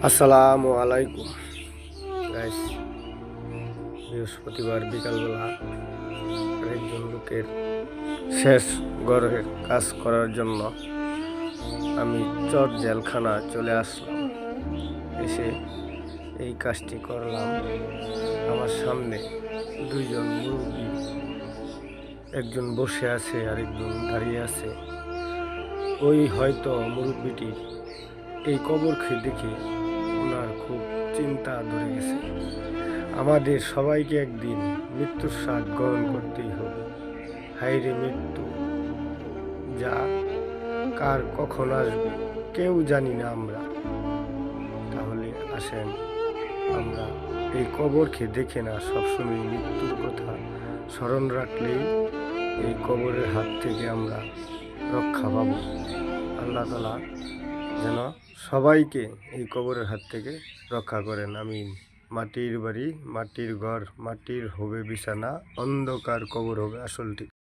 আসসালামু আলাইকুম গাইস। বৃহস্পতিবার বিকালবেলা একজন লোকের শেষ ঘরের কাজ করার জন্য আমি চট জেলখানা চলে আসলাম। এসে এই কাজটি করলাম। আমার সামনে দুইজন মুরব্বী, একজন বসে আছে আর একজন দাঁড়িয়ে আছে। ওই হয়তো মুরব্বীটি এই কবরকে দেখে ওনার খুব চিন্তা ধরে গেছে। আমাদের সবাইকে একদিন মৃত্যুর স্বাদ গ্রহণ করতেই হবে। হায়রে মৃত্যু, যা কার কখন আসবে কেউ জানি না আমরা। তাহলে আসেন আমরা এই কবরকে দেখে না সবসময় মৃত্যুর কথা স্মরণ রাখলেই এই কবরের হাত থেকে আমরা রক্ষা পাব। আল্লাহ তাআলা যেন সবাইকে এই কবরের হাত থেকে রক্ষা করেন, আমিন। মাটির বাড়ি, মাটির ঘর, মাটির হবে বিছানা, অন্ধকার কবর হবে আসল ঠিক।